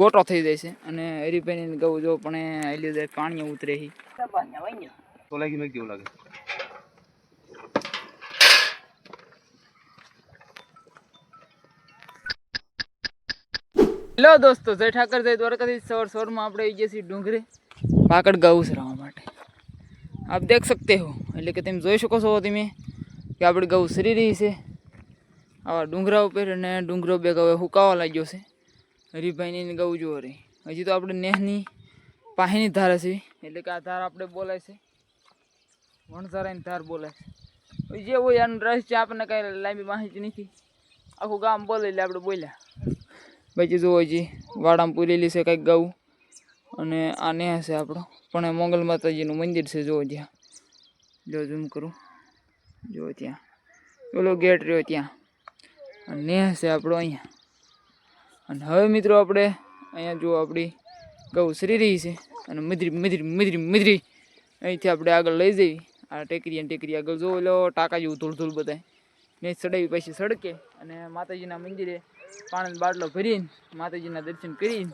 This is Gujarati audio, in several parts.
ગોટો થઈ જાય છે અને હરીભાઈને ગૌ જો પણ આલી જાય પાણી ઉતરે હી તો લાગી મેં કેવું લાગે હેલો દોસ્તો, જય ઠાકર જય દ્વારકાથી। સવારમાં આપણે આવી ગયા છીએ ડુંગરે પાકડ ગૌ ચરાવવા માટે। આપ દેખ सकते हो, એટલે કે તમે જોઈ શકો છો તમે કે આપણી ગૌ સરી રહી છે આવા ડુંગરા ઉપર, અને ડુંગરો બે ગૌ હુકાવા લાગ્યો છે। હરીભાઈની ગૌ જોવો રહી, હજી તો આપણે નેહની પાહીની ધાર છે, એટલે કે આ ધાર આપણે બોલાય છે વણઝારાની ધાર બોલાય છે। જે હોય આનું રહસ્ય આપણને કાંઈ લાંબી માહિતી નથી, આખું ગામ બોલે એટલે આપણે બોલ્યા। પછી જોવો હજી વાડામાં પૂરેલી છે કંઈક ગૌ, અને આ નેહ છે આપણો પણ એ મોગલ માતાજીનું મંદિર છે। જો ત્યાં જો ઝૂમ કરું, જો ત્યાં પેલો ગેટ રહ્યો ત્યાં, અને નેહ છે આપણો અહીંયા। અને હવે મિત્રો આપણે અહીંયા જો આપણી ગૌ સરી રહી છે, અને મિધરી મિધરી મિધરી મિધરી અહીંથી આપણે આગળ લઈ જઈ આ ટેકરી આગળ જો એટલે ટાંકા જેવું ધૂળ ધૂળ બધાય ને ચડાવી પછી સડકે, અને માતાજીના મંદિરે પાણીનો બાટલો ભરીને માતાજીના દર્શન કરીને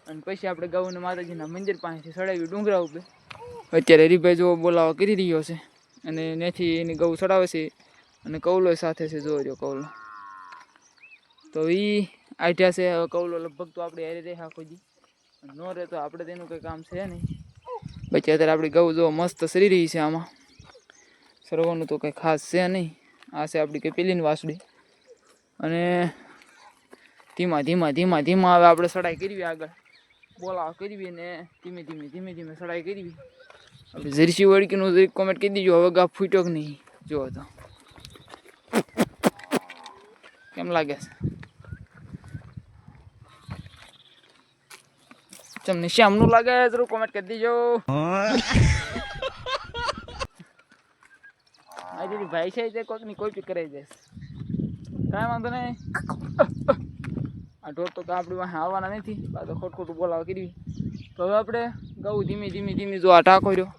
અને પછી આપણે ગૌને માતાજીના મંદિર પાસેથી ચડાવી ડુંગરા ઉપર। અત્યારે હરીભાઈ જો બોલાવા કરી રહ્યો છે, અને ત્યાંથી એની ગૌ ચડાવે છે, અને કૌલો સાથે છે। જોઈ રહ્યો કૌલો તો એ આઠ્યા છે। હવે કૌલો લગભગ તો આપણે હારે રહે આખો દી, ન રહે તો આપણે તેનું કંઈ કામ છે નહીં। પછી અત્યારે આપણી ગૌ જો મસ્ત સરી રહી છે, આમાં સરવાનું તો કંઈ ખાસ છે નહીં। આ છે આપણી કંઈ પેલીની વાસડી, અને ધીમા ધીમા ધીમા ધીમા હવે આપણે ચડાઈ કરવી આગળ, બોલાવા કરવી ને ધીમે ધીમે ધીમે ધીમે ચડાઈ કરવી। આપણે જર્સી વળકીનું જરીક કોમેન્ટ કરી દીજો, હવે ગા ફૂટ્યો કે નહીં જુઓ તો કેમ લાગે છે? તમને શ્યામનું લાગે જરૂર કોમેન્ટ કરી દીજો। આજે ભાઈ છે તે કોઈકની કોઈ કરાવી દેશે, કાંઈ વાંધો નહીં। આ ઢોર તો આપણી પાસે આવવાના નથી, તો ખોટું બોલાવા કરવી। તો હવે આપણે ગૌ ધીમે ધીમે ધીમે જો આ ટાંકો રહ્યો,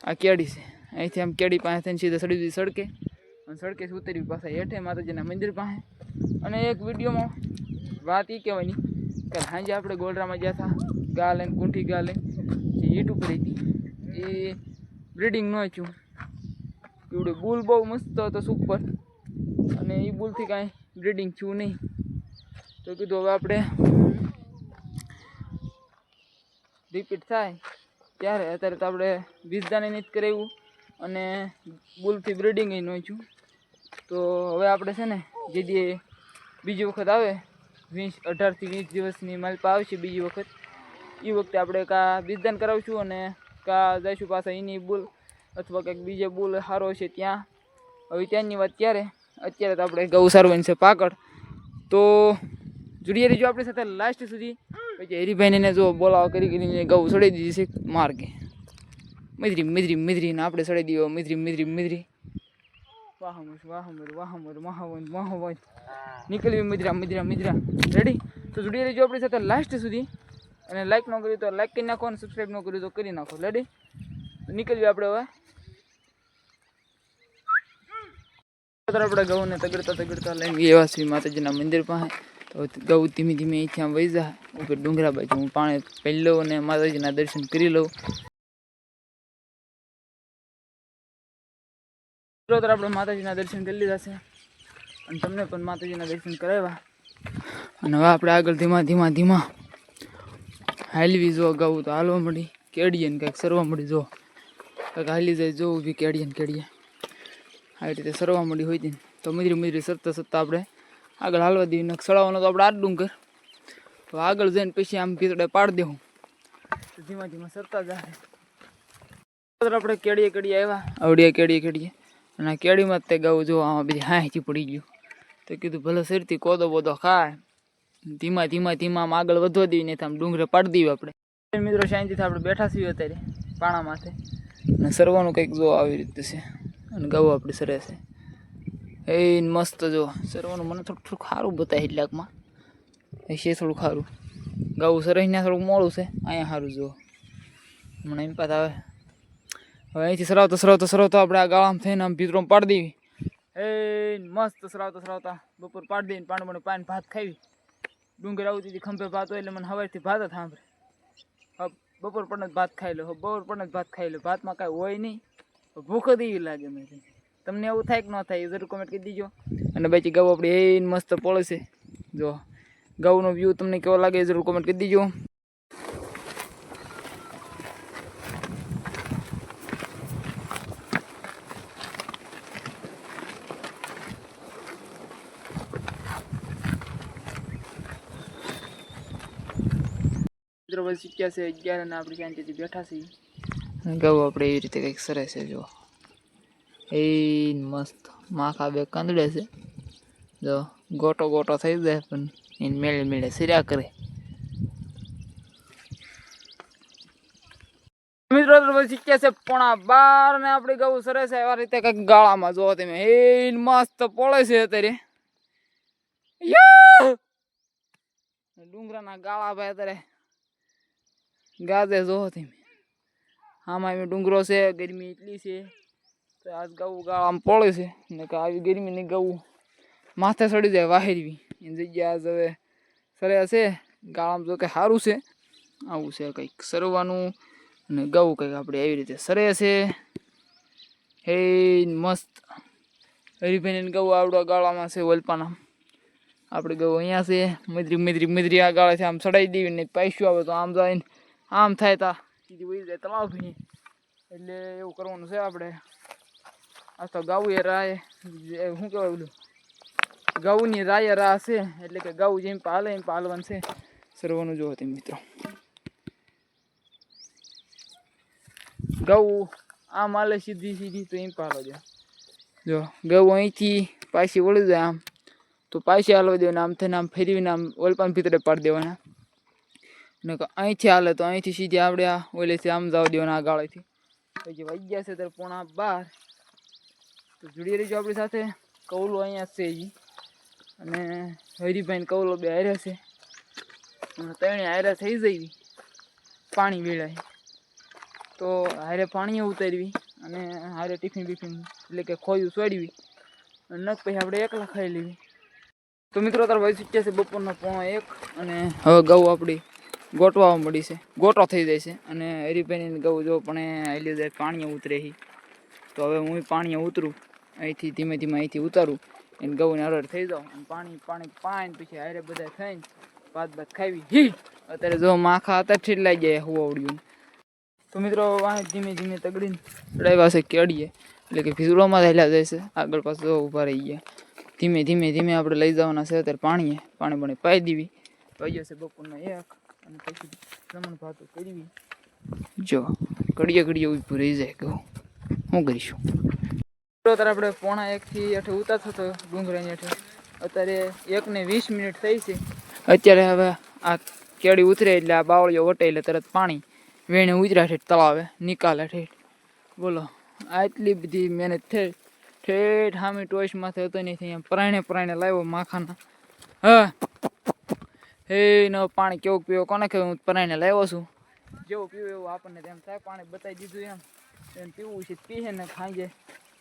આ કેડી છે, અહીંથી આમ કેડી પાસે થઈને સીધા સડી દીધી સડકે, અને સડકેથી ઉતરવી પાછા હેઠે માતાજીના મંદિર પાસે। અને એક વિડીયોમાં વાત એ કહેવાની કે સાંજે આપણે ગોલરામાં ગયા હતા ગા લઈને, કુંઠી ગા લઈને જે હીટ ઉપર હતી, એ બ્રીડિંગ ન થયું। એવડે બુલ બહુ મસ્ત હતો સુપર, અને એ બુલથી કાંઈ બ્રીડિંગ થયું નહીં। તો કીધું હવે આપણે રિપીટ થાય ત્યારે, અત્યારે તો આપણે વીસદાને નથી કરાવ્યું, અને બુલથી બ્રીડિંગ ન થયું। તો હવે આપણે છે ને જે બીજી વખત આવે 18 થી 20 દિવસની માલપા આવશે બીજી વખત, એ વખતે આપણે કાં બીજદાન કરાવશું, અને કાં જઈશું પાછા એની બુલ અથવા કંઈક બીજે બુલ સારો છે ત્યાં। હવે ત્યાંની વાત ત્યારે, અત્યારે તો આપણે ગૌ સારવાની છે પાકડ। તો જોડી રહીજો આપણી સાથે લાસ્ટ સુધી। પછી હરીભાઈને જો બોલાવા કરીને ગૌ ચડાવી દીધી છે માર્ગે, મિધરી મિધરી મિધરી ને આપણે ચડાવી દીધો મિધરી મિધરી મિધરી, વાહમર વાહમર વાહમર મહાવંત મહાવંત નીકળવી મિધરા મિધરા મિધરા રેડી। તો જોડી રહીજો આપણી સાથે લાસ્ટ સુધી, અને લાઈક ન કર્યું તો લાઈક કરી નાખો, અને સબસ્ક્રાઈબ ન કર્યું તો કરી નાખો રેડી। નીકળવી આપણે હવે આપણે ગૌને તગડતા લઈને એવા છીએ માતાજીના મંદિર પાસે। તો ગૌ ધીમે ધીમે અહીંથી આમ વહી જાય ઉપર ડુંગરા બાજુ, હું પાણી પી લઉં અને માતાજીના દર્શન કરી લઉં। આપણે માતાજીના દર્શન કરી લીધા છે, અને તમને પણ માતાજીના દર્શન કરાવ્યા, અને હવે આપણે આગળ ધીમા ધીમા ધીમા હાલવી જો ગૌ તો હાલવા મળી, કેડીએ ને કંઈક સરવા મળી, જો કંઈક હાલી જાય જો ઊભી કેડીએ ને કેડીએ આવી રીતે સરવા મળી હોય હતી। તો મિધરી મિધરી સરતા સરતા આપણે આગળ હાલવા દઈએ, ને સડાવવાનો તો આપણે આ ડુંગર, તો આગળ જઈને પછી આમ ભીતડે પાડી દેવું, તો ધીમા ધીમા સરતા જાય। આપણે કેડીએ કેડીએ આવ્યા, આવડીએ કેડીએ, અને આ કેડીમાં જ તે ગૌ જો આમાં બધી હાંયથી પડી ગયું। તો કીધું ભલે સરતી કોદો બોદો ખાય, ધીમા ધીમા ધીમા આમ આગળ વધવા દઈએ, ને આમ ડુંગરે પાડી દઈએ આપણે। મિત્રો શાંતિથી આપણે બેઠા છીએ અત્યારે પાણા માથે, અને સરવાનું કંઈક જો આવી રીતે છે, અને ગૌ આપણી સરે છે એ મસ્ત। જો સરવાનું મને થોડુંક સારું બતાવે એટલાકમાં એ છે, થોડુંક સારું ગૌ સરાઈને થોડુંક મોડું છે અહીંયા સારું। જો હમણાં એમ પાછા હવે અહીંથી સરાવતા આપણે આ ગાળામાં થઈને આમ ભીતરોમાં પાડી દેવી, એ મસ્ત સરાવતા બપોર પાડી દઈને પાણી ભાત ખાવી, ડુંગર આવતી હતી ખંભે ભાત હોય એટલે મને સવારથી ભાત જ સાંભળે. બપોર પણ જ ભાત ખાઈ લો, બપોર પણ જ ભાત ખાઈ લો, ભાતમાં કાંઈ હોય નહીં, ભૂખ જ એવી લાગે મેં. તમને એવું થાય કે ન થાય એ જરૂર કોમેન્ટ કરી દીજો. અને બાકી ગૌ આપણી એ મસ્ત પડે છે. જો ગૌનો વ્યૂ તમને કેવો લાગે એ જરૂર કોમેન્ટ કરી દીજો. મિત્રો બસ શીખ્યા છે 11 અને આપણે શાંતિથી બેઠા છીએ. ગૌ આપણે એવી રીતે કંઈક સરસ છે. જો એ મસ્ત માખા બે કંદડે છે. જો ગોટો ગોટો થઈ જાય પણ એને મેળે મેળે સિર્યા કરે. મિત્રો શીખ્યા છે 11:30 ને આપણી ગૌ સરસ છે એવા રીતે કંઈક ગાળામાં જો તમે એ મસ્ત પડે છે અત્યારે. ડુંગરાના ગાળા ભાઈ અત્યારે ગાજે જો તમે. આમાં એમ ડુંગરો છે, ગરમી એટલી છે તો આજ ગૌ ગાળામાં પડે છે ને કે આવી ગરમીની ગૌ માથે ચડી જાય વાહેરવી એની જગ્યા આજ હવે સરે છે ગાળામાં. જો કે સારું છે, આવું છે કંઈક સરવાનું. અને ગૌ કંઈક આપણે એવી રીતે સરે છે. હે મસ્ત હરીભાઈ ગૌ આવડો ગાળામાં છે વલપાના. આપણે ગૌ અહીંયા છે મધરી મધરી મધરી આ ગાળે છે. આમ ચડાવી દેવી ને પૈસું આવે તો આમ જાય આમ થાય તા સીધી વહી જાય તળાવ ભાઈ. એટલે એવું કરવાનું છે આપણે. આ તો ગાઉ એ રાય શું કહેવાય ઓલું ગૌની રાય રાહ છે. એટલે કે ગૌ જેમ પાલે એમ પાલવાનું છે. સરવાનું જોવો તમે મિત્રો. ગૌ આમ હાલે સીધી સીધી તો એમ પાલો દે. જો ગૌ અહીંથી પાછી વળી જાય આમ તો પાછી હાલવા દેવાના. આમ થઈને આમ ફેરવીને આમ ઓલપાન ભીતરે પાડી દેવાના. ને અહીંથી હાલે તો અહીંથી સીધી આપણે આ ઓલેથી આમ જવા દેવાના આ ગાળેથી. પછી વાગ્યા છે ત્યારે 11:30 તો જોડી રહીજો આપણી સાથે. કૌલો અહીંયા છે એ અને હરીભાઈ કૌલો બે હાર્યા છે. ત્રણે હાર્યા થઈ જઈ પાણી વેળાય તો હારે પાણી ઉતારવી અને હારે ટિફિન બિફિન એટલે કે ખોયું સોડવી અને નક પછી આપણે એકલા ખાઈ લેવી. તો મિત્રો તાર વહી ચૂક્યા છે બપોરના 1:30 અને હવે ગૌ આપણી ગોટવા મળી છે, ગોટો થઈ જાય છે. અને હરીભાઈની ગૌ જો પણ હાલી જાય પાણીએ ઉતરે છે. તો હવે હું પાણીએ ઉતરું અહીંથી ધીમે ધીમે અહીંથી ઉતારું એને ગૌને હરડ થઈ જાઉં અને પાણી પાઈને પછી હારે બધા થઈને ભાત ખાવી. અત્યારે જો માખા અત્યારથી જ લાગી જાય હુવાવડ્યું. તો મિત્રો વાંહે ધીમે ધીમે તગડીને ચડાવ્યા છે કેળીએ એટલે કે ભીસડોમાં થયેલા જાય છે. આગળ પાછળ ઊભા રહી ગયા. ધીમે ધીમે ધીમે આપણે લઈ જવાના છે અત્યારે પાણી પાણી પાઈ દેવી. વાગ્યો છે બપોરના 1 અને પછી જમણ ભાતો કરવી. જો ઘડીએ ઘડીએ ઊભું રહી જાય કહું શું કરીશું. અત્યારે આપણે 1:45 થી અઠે ઉતારતો હતો ડુંગરાની અઠે. અત્યારે 1:20 થઈ છે. અત્યારે હવે આ કેળી ઉતરે એટલે આ બાવળીઓ વટે એટલે તરત પાણી વેણે ઉતર્યા ઠેઠ તળાવે નિકાલે ઠેઠ. બોલો આટલી બધી મહેનત થઈ ઠેઠ હામી ટોચમાંથી હતો નહીં અહીંયા પરાણે લાવ્યો માખાના. હા હે ન પાણી કેવું પીવો કોને કે હું પરાઈને લાવ્યો છું. જેવું પીવું એવું આપણને તેમ થાય. પાણી બતાવી દીધું એમ પીવું છે પીએ ને ખાઈ જાય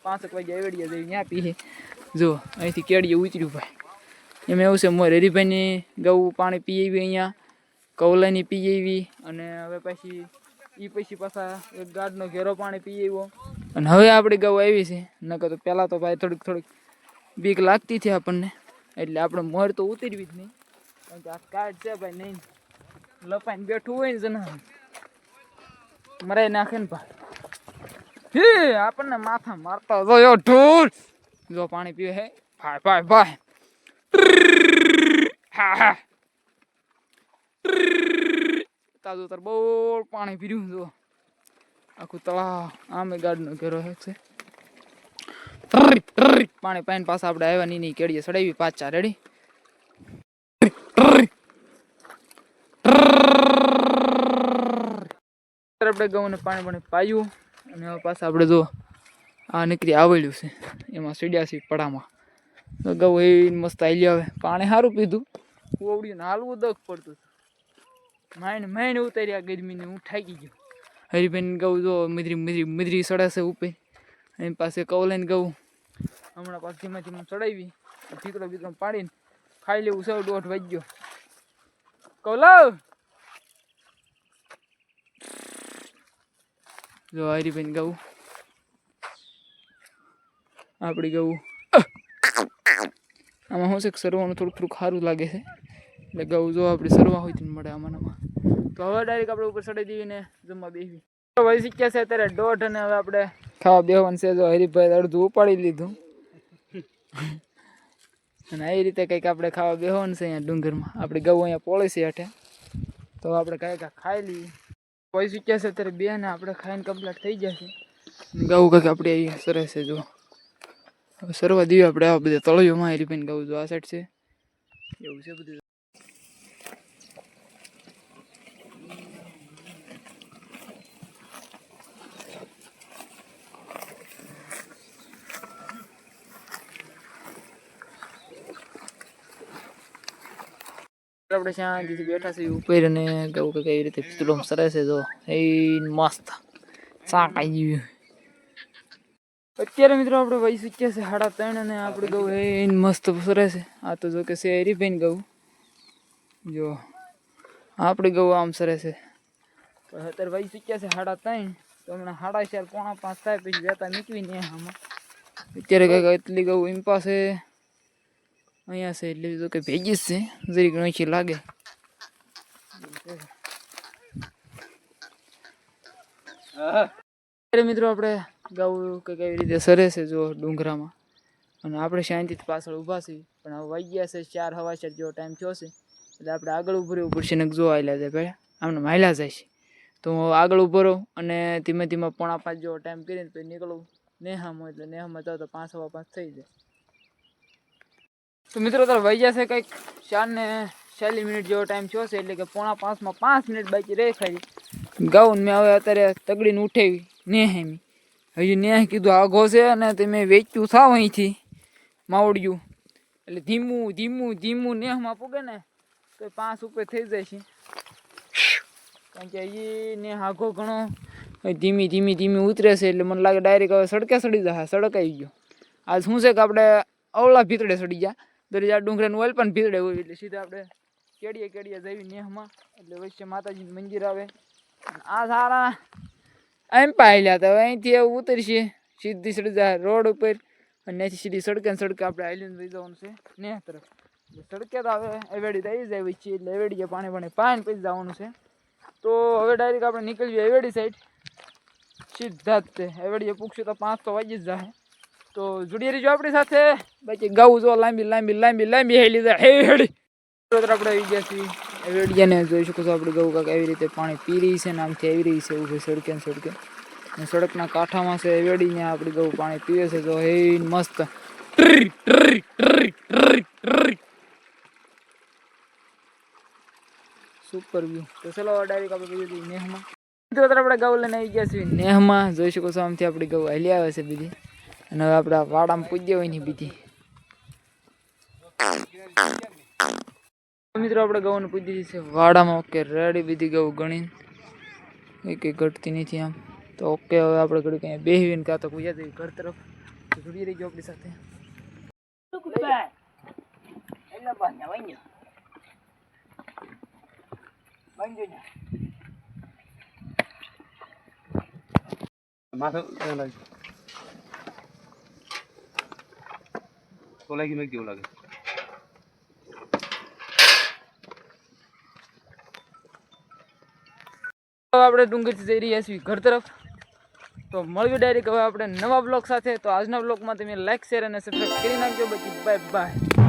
5 વાગે એવડિયા જઈ ત્યાં પીએ. જો અહીંથી કેળીએ ઉતર્યું ભાઈ. એમ એવું છે મોર હરીભાઈની ગૌ પાણી પી આવી અહીંયા, કૌલાની પી આવી અને હવે પછી પાછા એક ગાડનો ઘેરો પાણી પી આવ્યો. અને હવે આપણી ગૌ આવી છે. નકર તો પહેલાં તો ભાઈ થોડીક બીક લાગતી હતી આપણને એટલે આપણે મોર તો ઉતરવી જ નહીં. કારણ કે આ કાર્ડ છે ભાઈ નહીં લપાઈને બેઠું હોય ને જના મરાઈ નાખે ને ભાઈ. હે આપણને માથા મારતા જો ઢોર જો પાણી પીવે હે ભાઈ. હા તાજું તાર બહુ પાણી પીર્યું જો આખું તળાવ. આમે ગાડનો ઘેરો છે. પાણી પાઈને પાછા આપણે આવ્યા ની કેળીએ ચડાવી પાછા રેડી. આપણે ગૌને પાણી પાયું અને હવે પાછા આપણે જો આ નીકળી આવેલું છે એમાં સીડ્યા છે પડામાં. તો ગૌ એ મસ્ત હાલી આવે. પાણી સારું પીધું ઓવડ્યું ને હાલવું દખ પડતું માઇન ઉતાર્યા ગરમીને હું થાકી ગયો. હરીભાઈ ગૌ જો મધરી સડે છે ઉપર. એની પાસે કૌલાઈને ગૌ હમણાં પાછી ધીમે ચડાવી ભીતરો પાડીને ખાઈ લેવું છે. 1:30 વાગ્યો કૌલવ જો હારી બેન ગૌ આપણી ગૌ આમાં શું છે કે સરવાનું થોડુંક સારું લાગે છે એટલે ગૌ જો આપણે સરવા હોય તો મળે આમાં તો હવે ડાયરેક્ટ આપણે ઉપર ચડાવી દઈએ ને જમવા બેસી વહી શીખ્યા છે અત્યારે 1:30 અને હવે આપણે ખાવા બેસવાનું છે જો હરીભાઈ અડધું ઉપાડી લીધું અને એ રીતે કંઈક આપણે ખાવા બેસવાનું છે અહીંયા ડુંગરમાં આપણી ગૌ અહીંયા પોળે છે હેઠે તો આપણે કંઈક ખાઈ લઈએ વહી શીખ્યા છે અત્યારે બે ને આપણે ખાઈને કમ્પ્લીટ થઈ જશે ગૌ કંઈક આપણે અહીંયા સરસ છે જો સરવા દઈએ આપણે આ બધા તળિયોમાં હરીભાઈ ગૌ જો આ સાઈડ છે એવું છે બધું આપણે શાંતિથી બેઠા છીએ ઉપર અને ગૌ કે કેવી રીતે પિતળો સરસ છે જો એ મસ્ત શાક આવી ગયું અત્યારે મિત્રો આપણે વહી શીખ્યા છે 3:30 અને આપણે ગૌ એ મસ્ત સરસ છે આ તો જો કે છે હરીભાઈ ગૌ જો આપણી ગૌ આમ સરસ છે અત્યારે વહી શીખ્યા છે 3:30 તો હમણાં 4:30 પોણા 5 થાય પછી વેતા નીકળીને આમાં અત્યારે કંઈક એટલી ગૌ એમ પાસે અહીંયા છે એટલે તો કે ભેગી જ છે જરીક નોખી લાગે મિત્રો આપણે ગૌ કે કેવી રીતે સરે છે જો ડુંગરામાં અને આપણે શાંતિથી પાછળ ઊભા છીએ પણ હવે વાગ્યા છે 4 સવા 4 જેવો ટાઈમ થયો છે એટલે આપણે આગળ ઊભું રહેવું પડશે ને જો આયલા જાય પહેલાં આમને માયલા જાય છે તો આગળ ઊભો રહું અને ધીમે ધીમે પોણા 5 જેવો ટાઈમ કરીને પછી નીકળું નેહામાં એટલે નેહામાં જાવ તો 5 સવા 5 થઈ જાય તો મિત્રો તાર વહી જશે કંઈક 4:40 મિનિટ જેવો ટાઈમ થયો છે એટલે કે પોણા 5માં 5 મિનિટ બાકી રહે ખાલી ગાઉન મેં હવે અત્યારે તગડીને ઉઠાવી નેહેમી હજી નેહ કીધું આઘો છે અને તમે વેચ્યું થાવ અહીંથી માવડિયું એટલે ધીમું ધીમું ધીમું નેહમાં પૂગે ને તો 5 ઉપર થઈ જાય છે કારણ કે એ નેહ આઘો ઘણો ધીમી ધીમી ધીમી ઉતરે છે એટલે મને લાગે ડાયરેક્ટ હવે સડકે સડી જાય સડક આવી ગયો આજ શું છે કે આપણે અવળા ભીતડે સડી ગયા દરેક આ ડુંગરાનું ઓઇલ પણ ભીતડે હોય એટલે સીધા આપણે કેડીએ જઈએ નેહમાં એટલે વચ્ચે માતાજીનું મંદિર આવે આ સારા એમ પાયલા તો અહીંથી એવું ઉતરશે સીધી સડી જાય રોડ ઉપર અને ત્યાંથી સીધી સડકે આપણે આઈલેન્ડ લઈ જવાનું છે નેહ તરફ સડકે તો હવે એવેડી તો આવી જાય વચ્ચે એટલે એવેડીએ પાણી પછી જવાનું છે તો હવે ડાયરેક્ટ આપણે નીકળીએ એવેડી સાઈડ સીધા જ તે એવેડીએ પૂછશું તો 5 તો વાગી જ જાય તો જોડી રહીજો આપણી સાથે બાકી ગાઉ જો લાંબી હેલી જાય હેડી આપણે આવી ગયા છીએ એવેડિયાને જોઈ શકો છો આપણે ગૌ કાંક એવી રીતે પાણી પી રહી છે ને આમથી આવી રહી છે એવું સડકે અને સડકના કાંઠામાં છે એવેડીને આપણી ગૌ પાણી પીવે છે તો હે મસ્ત સુપર વ્યૂ તો ચલો ડાયરેક્ટ આપણે કહી દઈએ નેહમાં મિત્રો આપણે ગૌ લઈને આવી ગયા છીએ નેહમાં જોઈ શકો છો આમથી આપણી ગૌ હાલી આવે છે બીજી અને હવે આપણે વાડામાં પૂજ્ય હોય ને બીજી મિત્રો આપણે ગૌને પૂજી દીધી છે વાડામાં ઓકે રેડી બીજી ગૌ ગણી એક ઘટતી નથી આમ તો ઓકે હવે આપણે ઘડી કંઈ બેહીને કાં તો પૂજા જઈએ ઘર તરફ જોડી રહી ગયો આપણી સાથે તોલાકી મેં કેવું લાગે આપણે ડુંગરથી જઈ રહ્યા છીએ ઘર તરફ તો મળ્યું ડાયરેક્ટ હવે આપણે નવા બ્લોગ સાથે તો આજના બ્લોગમાં તમે લાઈક શેર અને સબસ્ક્રાઈબ કરી નાખજો બાય બાય